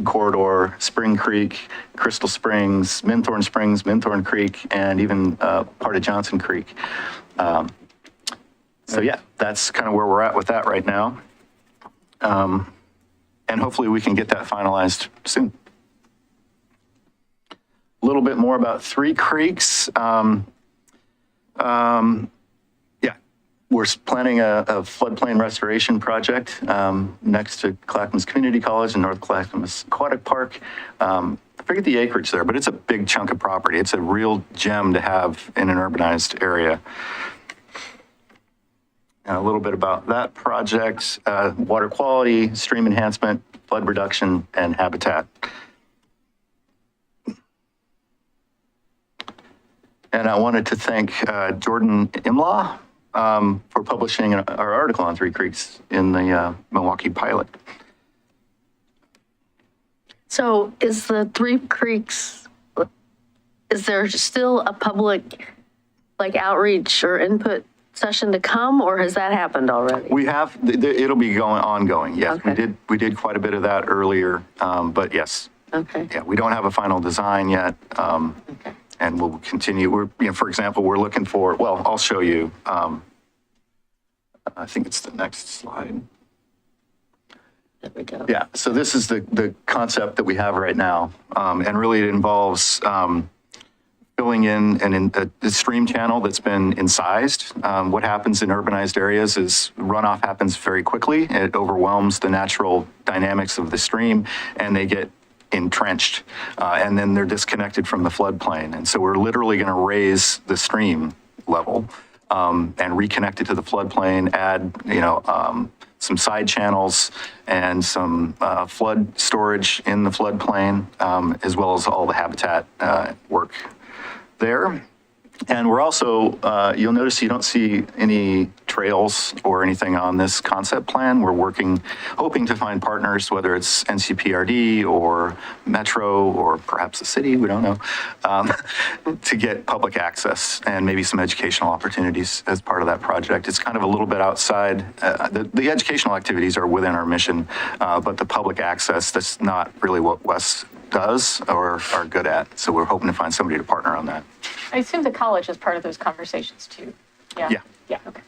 I: corridor, Spring Creek, Crystal Springs, Minthorn Creek, and even part of Johnson Creek. That's kind of where we're at with that right now. And hopefully we can get that finalized soon. A little bit more about Three Creeks. We're planning a floodplain restoration project next to Clackamas Community College and North Clackamas Aquatic Park. I forget the acreage there, but it's a big chunk of property. It's a real gem to have in an urbanized area. And a little bit about that project, water quality, stream enhancement, flood reduction, and habitat. And I wanted to thank Jordan Imlaw for publishing our article on Three Creeks in the Milwaukie Pilot.
G: So is the Three Creeks, is there still a public outreach or input session to come, or has that happened already?
I: We have, it'll be ongoing, yes.
G: Okay.
I: We did quite a bit of that earlier, but yes.
G: Okay.
I: Yeah, we don't have a final design yet. Okay. And we'll continue. For example, we're looking for, I'll show you. I think it's the next slide.
G: There we go.
I: Yeah, so this is the concept that we have right now. And really it involves filling in a stream channel that's been incised. What happens in urbanized areas is runoff happens very quickly. It overwhelms the natural dynamics of the stream, and they get entrenched, and then they're disconnected from the floodplain. And so we're literally going to raise the stream level and reconnect it to the floodplain, add, some side channels and some flood storage in the floodplain, as well as all the habitat work there. And we're also, you'll notice you don't see any trails or anything on this concept plan. We're hoping to find partners, whether it's NCPRD or Metro or perhaps the city, we don't know, to get public access and maybe some educational opportunities as part of that project. It's kind of a little bit outside. The educational activities are within our mission, but the public access, that's not really what WES does or are good at. So we're hoping to find somebody to partner on that.
F: I assume the college is part of those conversations too. Yeah. Yeah. Okay.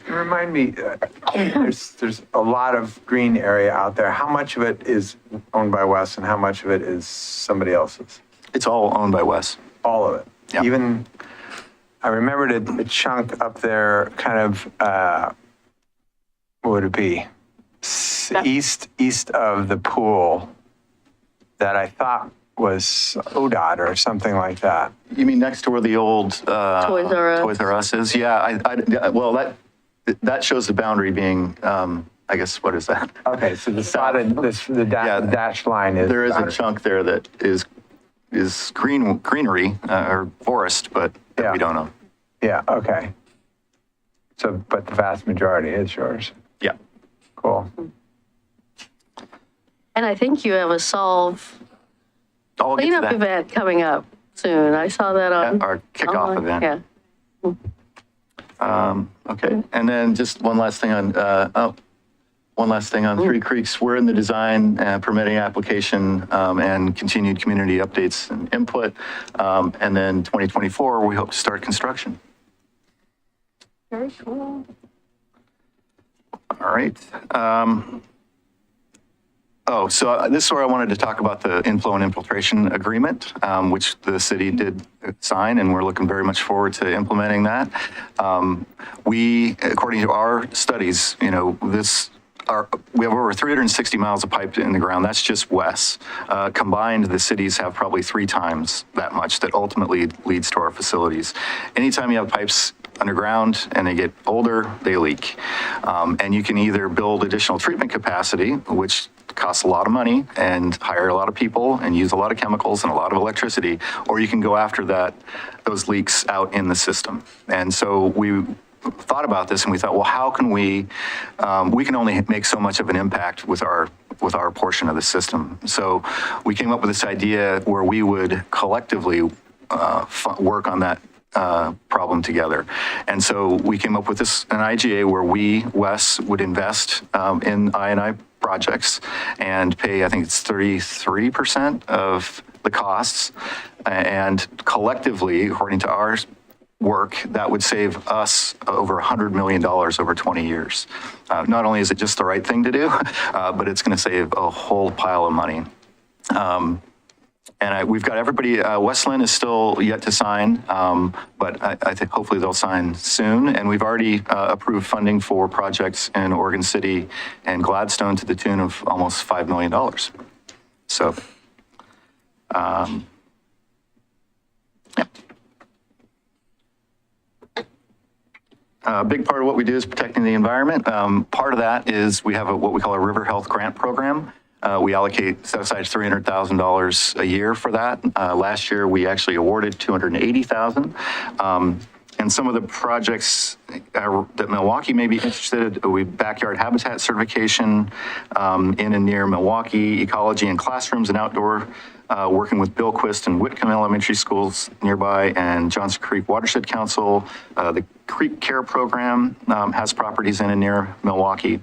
B: Remind me, there's a lot of green area out there. How much of it is owned by WES and how much of it is somebody else's?
I: It's all owned by WES.
B: All of it.
I: Yeah.
B: Even I remembered a chunk up there, kind of what would it be? East of the pool that I thought was ODOT or something like that.
I: You mean next to where the old
G: Toys R Us
I: is? Yeah, that shows the boundary being, I guess, what is that?
B: Okay, so the dashed line is.
I: There is a chunk there that is greenery or forest, but we don't know.
B: Yeah, okay. So, but the vast majority is yours.
I: Yeah.
B: Cool.
G: And I think you have a cleanup event coming up soon. I saw that on
I: our kickoff event.
G: Yeah.
I: Okay, and then just one last thing on one last thing on Three Creeks. We're in the design and permitting application and continued community updates and input. And then 2024, we hope to start construction.
F: Very cool.
I: All right. So this is where I wanted to talk about the inflow and infiltration agreement, which the city did sign, and we're looking very much forward to implementing that. We, according to our studies, we have over 360 miles of pipe in the ground. That's just WES. Combined, the cities have probably 3 times that much that ultimately leads to our facilities. Anytime you have pipes underground and they get older, they leak. And you can either build additional treatment capacity, which costs a lot of money and hire a lot of people and use a lot of chemicals and a lot of electricity, or you can go after those leaks out in the system. And so we thought about this and we thought, well, how can we can only make so much of an impact with our portion of the system. So we came up with this idea where we would collectively work on that problem together. And so we came up with an IGA where we, WES, would invest in I&I projects and pay, I think it's 33% of the costs. And collectively, according to our work, that would save us over $100 million over 20 years. Not only is it just the right thing to do, but it's going to save a whole pile of money. And we've got everybody, Westland is still yet to sign, but I think hopefully they'll sign soon. And we've already approved funding for projects in Oregon City and Gladstone to the tune of almost $5 million. So, yeah. A big part of what we do is protecting the environment. Part of that is we have what we call a River Health Grant Program. We set aside $300,000 a year for that. Last year, we actually awarded $280,000. And some of the projects that Milwaukie may be interested in, backyard habitat certification in and near Milwaukie, ecology in classrooms and outdoor, working with Billquist and Whitcomb Elementary Schools nearby, and Johnson Creek Watershed Council. The Creek Care Program has properties in and near Milwaukie.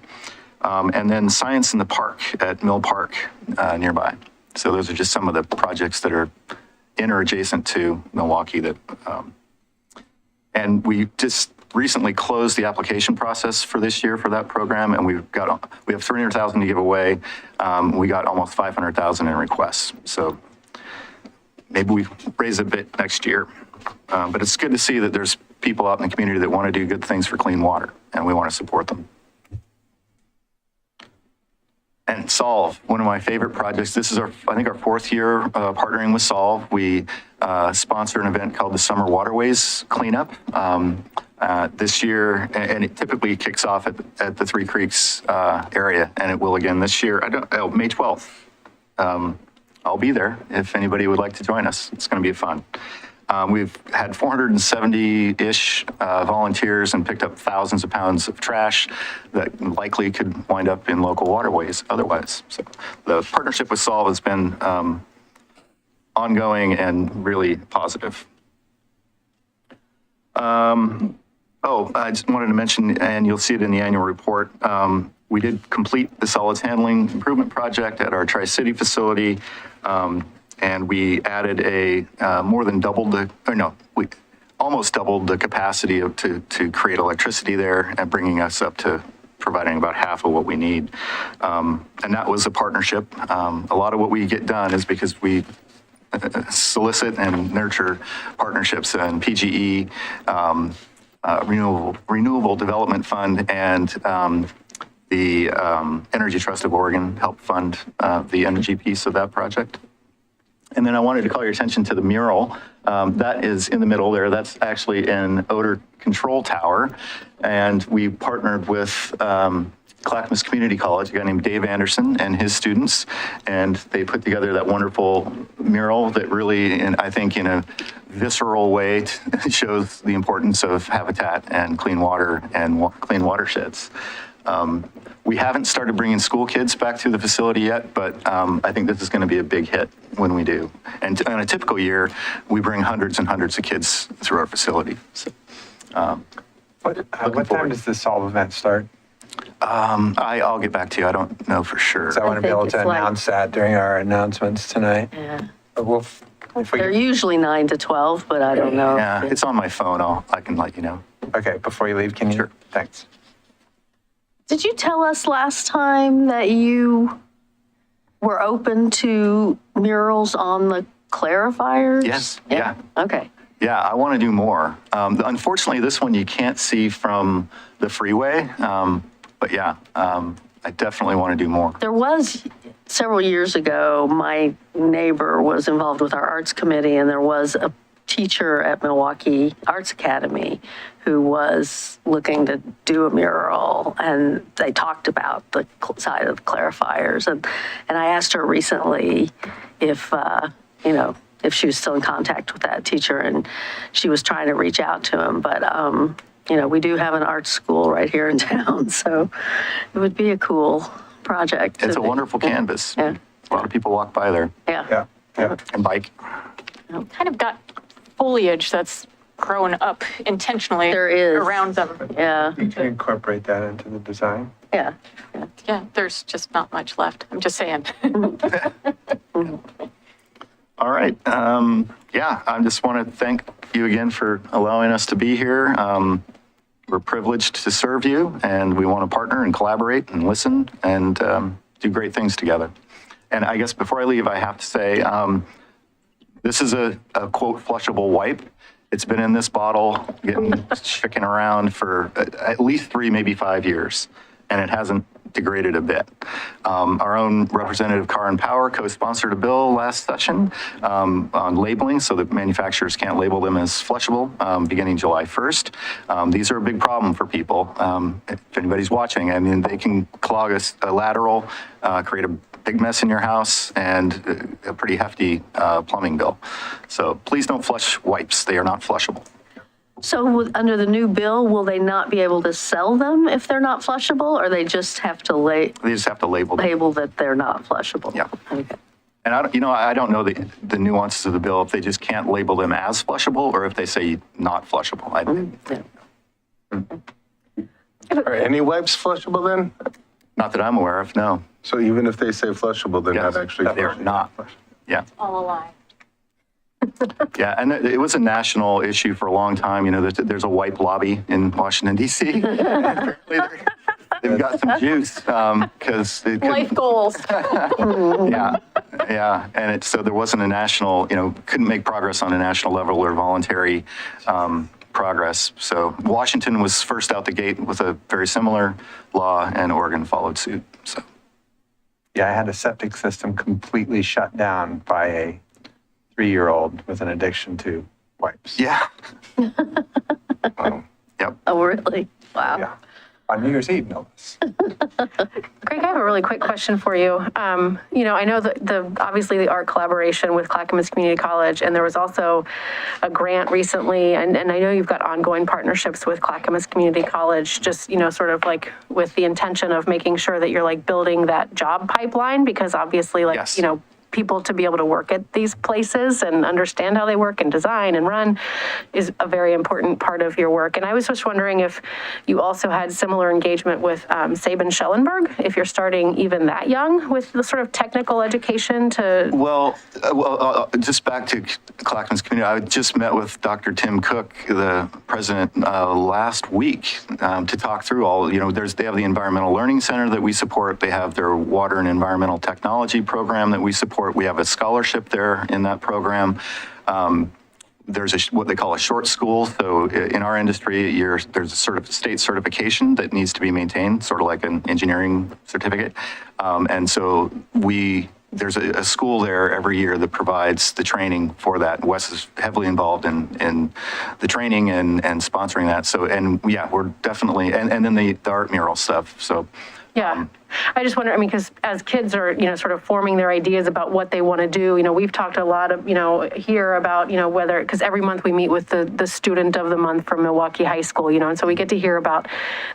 I: And then Science in the Park at Mill Park nearby. So those are just some of the projects that are in or adjacent to Milwaukie and we just recently closed the application process for this year for that program, and we have $300,000 to give away. We got almost $500,000 in requests. So maybe we raise it a bit next year. But it's good to see that there's people out in the community that want to do good things for clean water, and we want to support them. And Solve, one of my favorite projects. This is I think our 4th year partnering with Solve. We sponsor an event called the Summer Waterways Cleanup this year, and it typically kicks off at the Three Creeks area, and it will again this year. May 12th. I'll be there if anybody would like to join us. It's going to be fun. We've had 470-ish volunteers and picked up thousands of pounds of trash that likely could wind up in local waterways otherwise. So the partnership with Solve has been ongoing and really positive. I just wanted to mention, and you'll see it in the annual report, we did complete the solids handling improvement project at our Tri-City facility. And we added we almost doubled the capacity to create electricity there, and bringing us up to providing about half of what we need. And that was a partnership. A lot of what we get done is because we solicit and nurture partnerships, and PGE, Renewable Development Fund, and the Energy Trust of Oregon helped fund the energy piece of that project. And then I wanted to call your attention to the mural that is in the middle there. That's actually an odor control tower. And we partnered with Clackamas Community College, a guy named Dave Anderson and his students. And they put together that wonderful mural that really, I think in a visceral way, shows the importance of habitat and clean water and clean watersheds. We haven't started bringing school kids back to the facility yet, but I think this is going to be a big hit when we do. And in a typical year, we bring hundreds and hundreds of kids through our facility. So,
B: what time does the Solve event start?
I: I'll get back to you. I don't know for sure.
B: So I want to be able to announce that during our announcements tonight.
G: Yeah.
B: But if we
G: They're usually 9 to 12, but I don't know.
I: Yeah, it's on my phone. I can let you know.
B: Okay, before you leave, can you?
I: Sure.
B: Thanks.
G: Did you tell us last time that you were open to murals on the clarifiers?
I: Yes. Yeah.
G: Okay.
I: Yeah, I want to do more. Unfortunately, this one you can't see from the freeway. But yeah, I definitely want to do more.
G: There was, several years ago, my neighbor was involved with our arts committee, and there was a teacher at Milwaukie Arts Academy who was looking to do a mural, and they talked about the side of the clarifiers. And I asked her recently if, if she was still in contact with that teacher, and she was trying to reach out to him. But, we do have an art school right here in town, so it would be a cool project.
I: It's a wonderful canvas.
G: Yeah.
I: A lot of people walk by there
G: Yeah.
I: and bike.
F: Kind of got foliage that's grown up intentionally
G: There is.
F: around them.
G: Yeah.
B: You can incorporate that into the design.
G: Yeah.
F: Yeah, there's just not much left. I'm just saying.
I: All right. I just want to thank you again for allowing us to be here. We're privileged to serve you, and we want to partner and collaborate and listen and do great things together. And I guess before I leave, I have to say, this is a quote flushable wipe. It's been in this bottle, kicking around for at least 3, maybe 5 years, and it hasn't degraded a bit. Our own Representative Karin Power co-sponsored a bill last session on labeling so that manufacturers can't label them as flushable beginning July 1st. These are a big problem for people. If anybody's watching, I mean, they can clog a lateral, create a big mess in your house, and a pretty hefty plumbing bill. So please don't flush wipes. They are not flushable.
G: So under the new bill, will they not be able to sell them if they're not flushable, or they just have to
I: They just have to label them.
G: label that they're not flushable?
I: Yeah.
G: Okay.
I: And I don't know the nuances of the bill, if they just can't label them as flushable or if they say not flushable.
N: Are any wipes flushable then?
I: Not that I'm aware of, no.
N: So even if they say flushable, they're not actually
I: They're
N: flushable?
I: not. Yeah.
F: All a lie.
I: Yeah, and it was a national issue for a long time. There's a wipe lobby in Washington, D.C. Apparently they've got some juice because
F: Life goals.
I: Yeah. And so there wasn't a national, couldn't make progress on a national level or voluntary progress. So Washington was first out the gate with a very similar law, and Oregon followed suit. So.
B: Yeah, I had a septic system completely shut down by a 3-year-old with an addiction to wipes.
I: Yeah.
B: Yep.
G: Oh, really? Wow.
B: Yeah. On New Year's Eve, no less.
M: Greg, I have a really quick question for you. I know that obviously the art collaboration with Clackamas Community College, and there was also a grant recently, and I know you've got ongoing partnerships with Clackamas Community College, just, sort of like with the intention of making sure that you're like building that job pipeline, because obviously
I: Yes.
M: people to be able to work at these places and understand how they work and design and run is a very important part of your work. And I was just wondering if you also had similar engagement with Sabin Schellenberg, if you're starting even that young with the sort of technical education to...
I: Well, just back to Clackamas Community, I just met with Dr. Tim Cook, the president, last week to talk through all, they have the Environmental Learning Center that we support. They have their Water and Environmental Technology program that we support. We have a scholarship there in that program. There's what they call a short school. So in our industry, there's a sort of state certification that needs to be maintained, sort of like an engineering certificate. And so there's a school there every year that provides the training for that. Wes is heavily involved in the training and sponsoring that. So, and yeah, we're definitely, and then the art mural stuff. So.
M: Yeah. I just wonder, because as kids are, sort of forming their ideas about what they want to do, we've talked a lot of, here about, whether, because every month we meet with the student of the month from Milwaukie High School, and so we get to hear about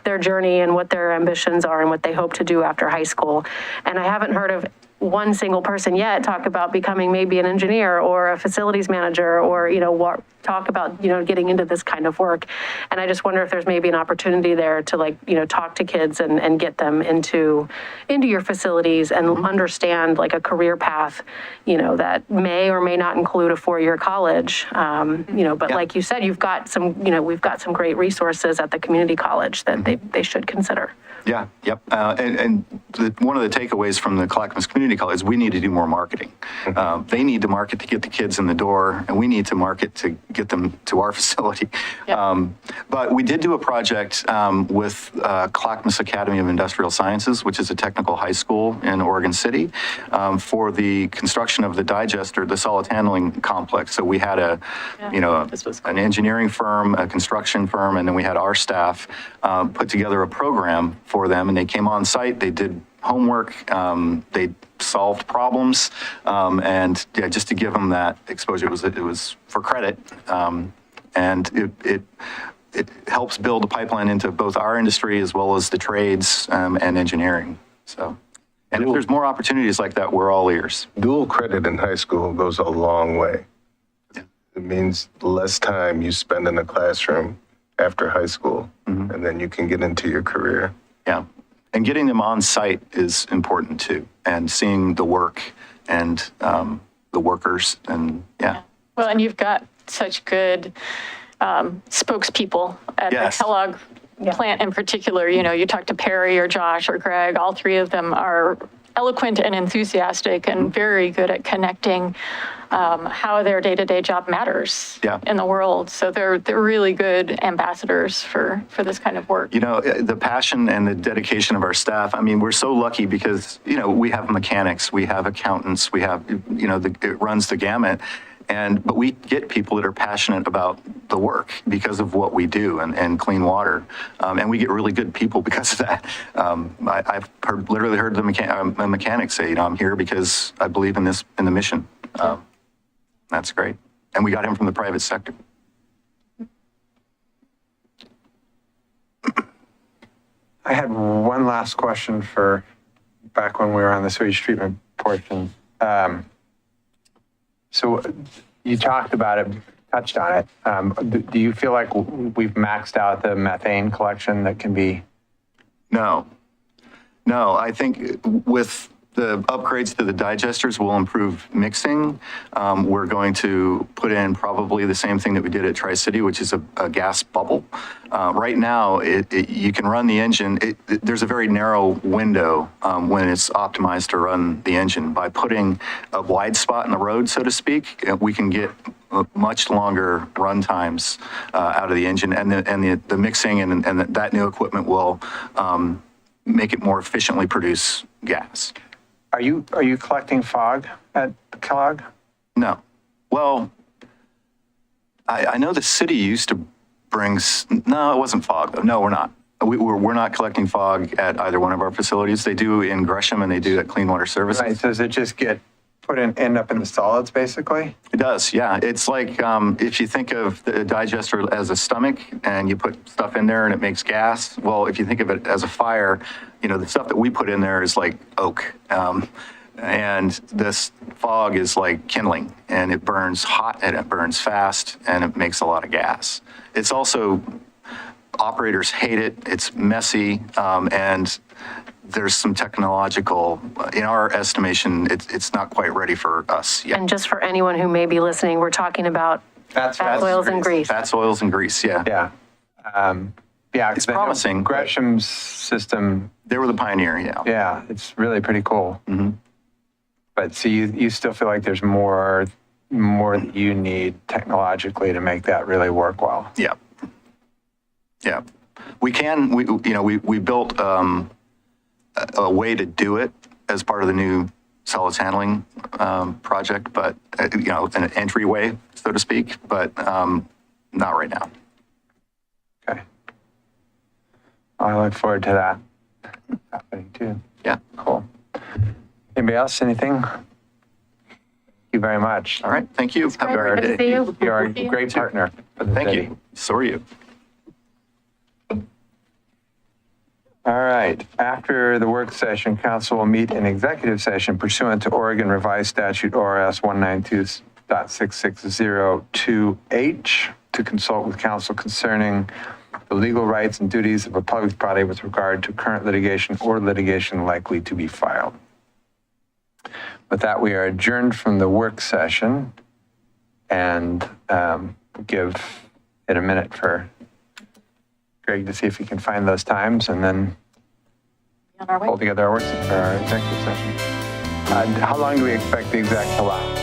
M: their journey and what their ambitions are and what they hope to do after high school. And I haven't heard of one single person yet talk about becoming maybe an engineer or a facilities manager or, talk about, getting into this kind of work. And I just wonder if there's maybe an opportunity there to talk to kids and get them into your facilities and understand like a career path, that may or may not include a 4-year college. But like you said, we've got some great resources at the community college that they should consider.
I: Yeah, yep. One of the takeaways from the Clackamas Community College is we need to do more marketing. They need to market to get the kids in the door, and we need to market to get them to our facility.
F: Yep.
I: But we did do a project with Clackamas Academy of Industrial Sciences, which is a technical high school in Oregon City, for the construction of the digester, the solid handling complex. So we had an engineering firm, a construction firm, and then we had our staff put together a program for them, and they came on site, they did homework, they solved problems, and just to give them that exposure, it was for credit, and it helps build a pipeline into both our industry as well as the trades and engineering. So, and if there's more opportunities like that, we're all ears.
N: Dual credit in high school goes a long way.
I: Yeah.
N: It means less time you spend in the classroom after high school, and then you can get into your career.
I: Yeah. And getting them on site is important too, and seeing the work and the workers, and
F: Well, and you've got such good spokespeople at the Kellogg plant in particular. You talk to Perry or Josh or Greg, all three of them are eloquent and enthusiastic and very good at connecting how their day-to-day job matters in the world. So they're really good ambassadors for this kind of work.
I: The passion and the dedication of our staff, I mean, we're so lucky because, we have mechanics, we have accountants, we have, it runs the gamut. But we get people that are passionate about the work because of what we do and clean water. And we get really good people because of that. I've literally heard a mechanic say, I'm here because I believe in the mission. That's great. And we got him from the private sector.
B: I had one last question for back when we were on the sewage treatment portion. So you talked about it, touched on it. Do you feel like we've maxed out the methane collection that can be?
I: No, I think with the upgrades to the digesters will improve mixing. We're going to put in probably the same thing that we did at Tri-City, which is a gas bubble. Right now, you can run the engine. There's a very narrow window when it's optimized to run the engine. By putting a wide spot in the road, so to speak, we can get much longer run times out of the engine, and the mixing and that new equipment will make it more efficiently produce gas.
B: Are you collecting fog at Kellogg?
I: No. Well, I know the city used to bring. No, it wasn't fog though. No, we're not. We're not collecting fog at either one of our facilities. They do in Gresham and they do at Clean Water Services.
B: Right. So does it just get end up in the solids basically?
I: It does. Yeah. It's like if you think of the digester as a stomach and you put stuff in there and it makes gas. Well, if you think of it as a fire, the stuff that we put in there is like oak. And this fog is like kindling, and it burns hot and it burns fast and it makes a lot of gas. It's also, operators hate it. It's messy. And there's some technological, in our estimation, it's not quite ready for us yet.
M: And just for anyone who may be listening, we're talking about fats, oils, and grease.
I: Fats, oils, and grease, yeah.
B: Yeah.
I: It's promising.
B: Gresham's system.
I: They were the pioneer, yeah.
B: Yeah, it's really pretty cool.
I: Mm-hmm.
B: But so you still feel like there's more that you need technologically to make that really work well.
I: Yeah. Yeah. We built a way to do it as part of the new solids handling project, but an entryway, so to speak, but not right now.
B: Okay. I look forward to that happening too.
I: Yeah.
B: Cool. Anybody else? Anything? Thank you very much.
I: All right. Thank you. Have a
M: Good to see you.
B: You're a great partner for the
I: Thank
B: city.
I: you. So are you.
B: All right. After the work session, council will meet in executive session pursuant to Oregon Revised Statute ORS 192.6602H to consult with council concerning the legal rights and duties of a public body with regard to current litigation or litigation likely to be filed. With that, we are adjourned from the work session and give it a minute for Greg to see if he can find those times and then
F: On our way.
B: pull together our executive session. How long do we expect the exec to last?